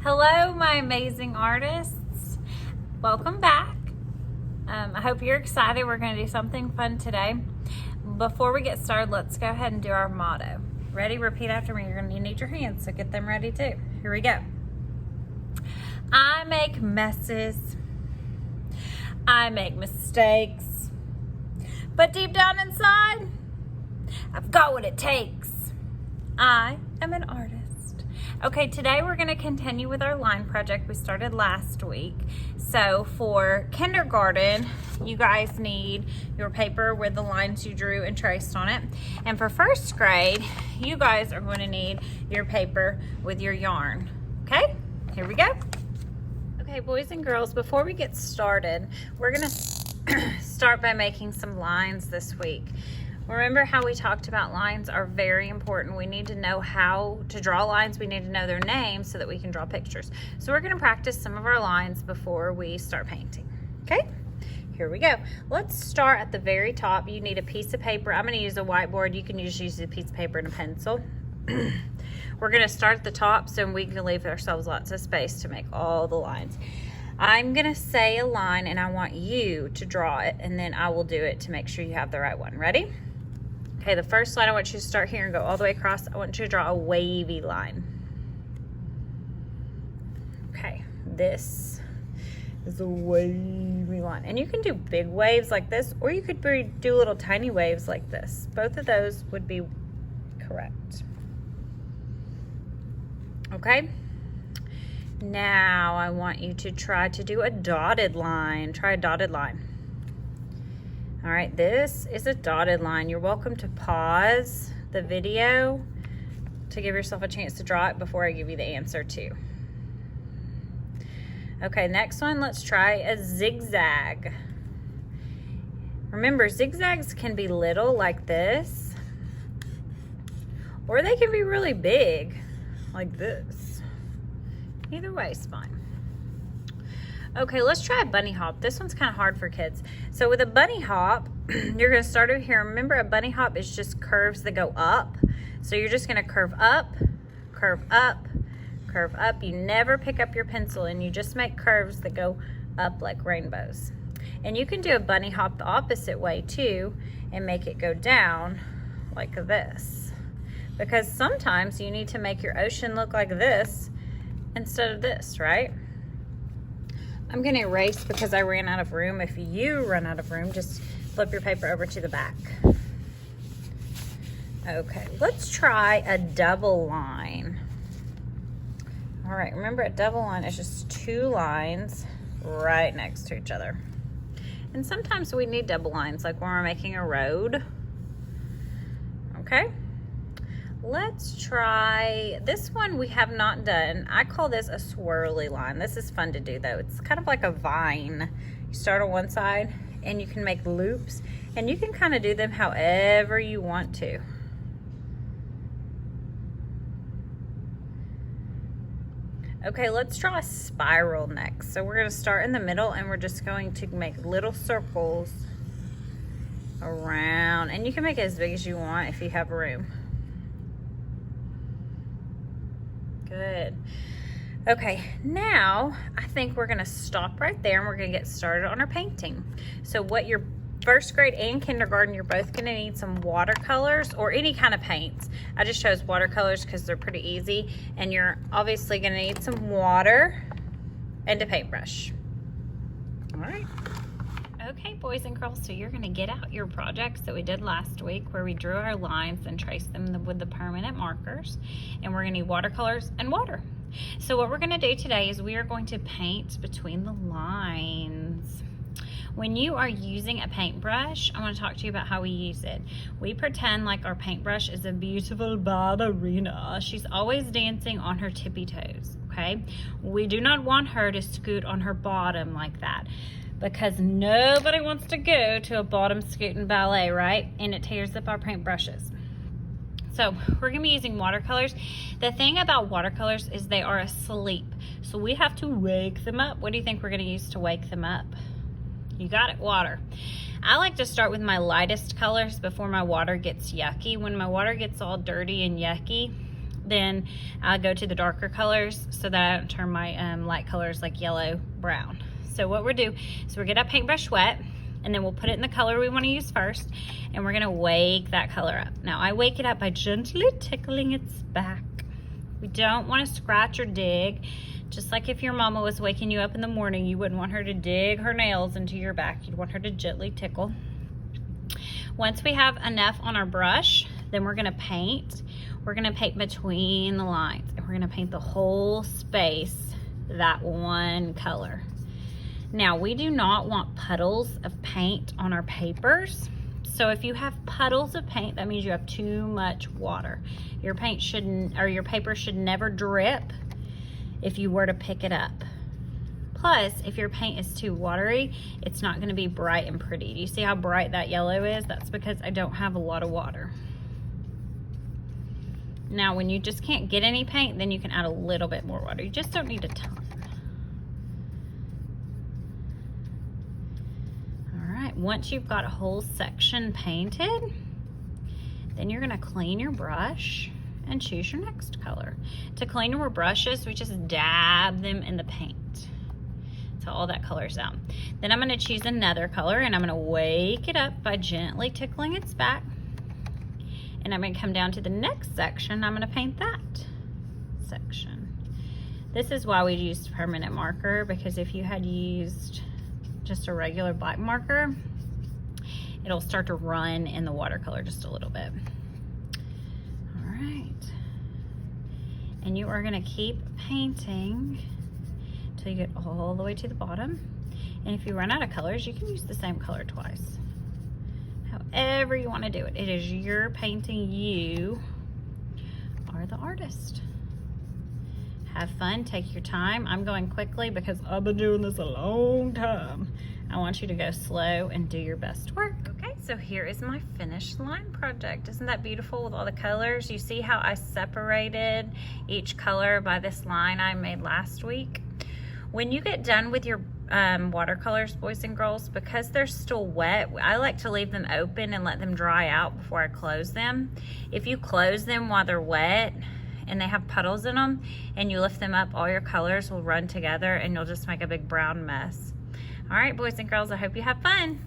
Hello, my amazing artists. Welcome back. I hope you're excited. We're going to do something fun today. Before we get started, let's go ahead and do our motto. Ready? Repeat after me. You're going to need your hands, so get them ready too. Here we go. I make messes. I make mistakes. But deep down inside, I've got what it takes. I am an artist. Okay, today we're going to continue with our line project we started last week. So for kindergarten, you guys need your paper with the lines you drew and traced on it. And for first grade, you guys are going to need your paper with your yarn. Okay, here we go. Okay, boys and girls, before we get started, we're going to start by making some lines this week. Remember how we talked about lines are very important. We need to know how to draw lines. We need to know their names so that we can draw pictures. So we're going to practice some of our lines before we start painting. Okay, here we go. Let's start at the very top. You need a piece of paper. I'm going to use a whiteboard. You can just use a piece of paper and a pencil. We're going to start at the top so we can leave ourselves lots of space to make all the lines. I'm going to say a line and I want you to draw it, and then I will do it to make sure you have the right one. Ready? Okay, the first line, I want you to start here and go all the way across. I want you to draw a wavy line. Okay, this is a wavy line. And you can do big waves like this, or you could do little tiny waves like this. Both of those would be correct. Okay, now I want you to try to do a dotted line. Try a dotted line. All right, this is a dotted line. You're welcome to pause the video to give yourself a chance to draw it before I give you the answer too. Okay, next one, let's try a zigzag. Remember, zigzags can be little like this, or they can be really big like this. Either way is fine. Okay, let's try a bunny hop. This one's kind of hard for kids. So with a bunny hop, you're going to start over here. Remember, a bunny hop is just curves that go up. So you're just going to curve up, curve up, curve up. You never pick up your pencil, and you just make curves that go up like rainbows. And you can do a bunny hop the opposite way too and make it go down like this. Because sometimes you need to make your ocean look like this instead of this, right? I'm going to erase because I ran out of room. If you run out of room, just flip your paper over to the back. Okay, let's try a double line. All right, remember a double line is just two lines right next to each other. And sometimes we need double lines, like when we're making a road. Okay. Let's try this one we have not done. I call this a swirly line. This is fun to do though. It's kind of like a vine. You start on one side and you can make loops, and you can kind of do them however you want to. Okay, let's draw a spiral next. So we're going to start in the middle and we're just going to make little circles around, and you can make it as big as you want if you have room. Good. Okay, now I think we're gonna stop right there and we're gonna get started on our painting. So what your first grade and kindergarten, you're both gonna need some watercolors or any kind of paints. I just chose watercolors because they're pretty easy, and you're obviously gonna need some water and a paintbrush. All right. Okay, boys and girls, so you're gonna get out your projects that we did last week where we drew our lines and traced them with the permanent markers, and we're gonna need watercolors and water. So what we're gonna do today is we are going to paint between the lines. When you are using a paintbrush, I want to talk to you about how we use it. We pretend like our paintbrush is a beautiful ballerina. She's always dancing on her tippy toes, okay? We do not want her to scoot on her bottom like that, because nobody wants to go to a bottom scooting ballet, right? And it tears up our paintbrushes. So we're gonna be using watercolors. The thing about watercolors is they are asleep. So we have to wake them up. What do you think we're gonna use to wake them up? You got it, water. I like to start with my lightest colors before my water gets yucky. When my water gets all dirty and yucky, then I'll go to the darker colors so that I don't turn my light colors like yellow, brown. So what we'll do is we'll get our paintbrush wet, and then we'll put it in the color we want to use first, and we're gonna wake that color up. Now I wake it up by gently tickling its back. We don't want to scratch or dig. Just like if your mama was waking you up in the morning, you wouldn't want her to dig her nails into your back. You'd want her to gently tickle. Once we have enough on our brush, then we're gonna paint. We're gonna paint between the lines, and we're gonna paint the whole space that one color. Now, we do not want puddles of paint on our papers. So if you have puddles of paint, that means you have too much water. Your paint shouldn't, or your paper should never drip if you were to pick it up. Plus, if your paint is too watery, it's not gonna be bright and pretty. Do you see how bright that yellow is? That's because I don't have a lot of water. Now, when you just can't get any paint, then you can add a little bit more water. You just don't need a ton. Once you've got a whole section painted, then you're gonna clean your brush and choose your next color. To clean our brushes, we just dab them in the paint till all that color's out. Then I'm gonna choose another color, and I'm gonna wake it up by gently tickling its back. And I'm gonna come down to the next section. I'm gonna paint that section. This is why we used permanent marker, because if you had used just a regular black marker, it'll start to run in the watercolor just a little bit. All right. And you are gonna keep painting till you get all the way to the bottom. And if you run out of colors, you can use the same color twice. However you wanna do it. It is your painting. You are the artist. Have fun, take your time. I'm going quickly because I've been doing this a long time. I want you to go slow and do your best work. Okay, so here is my finished line project. Isn't that beautiful with all the colors? You see how I separated each color by this line I made last week? When you get done with your watercolors, boys and girls, because they're still wet, I like to leave them open and let them dry out before I close them. If you close them while they're wet, and they have puddles in them, and you lift them up, all your colors will run together and you'll just make a big brown mess. All right, boys and girls, I hope you have fun.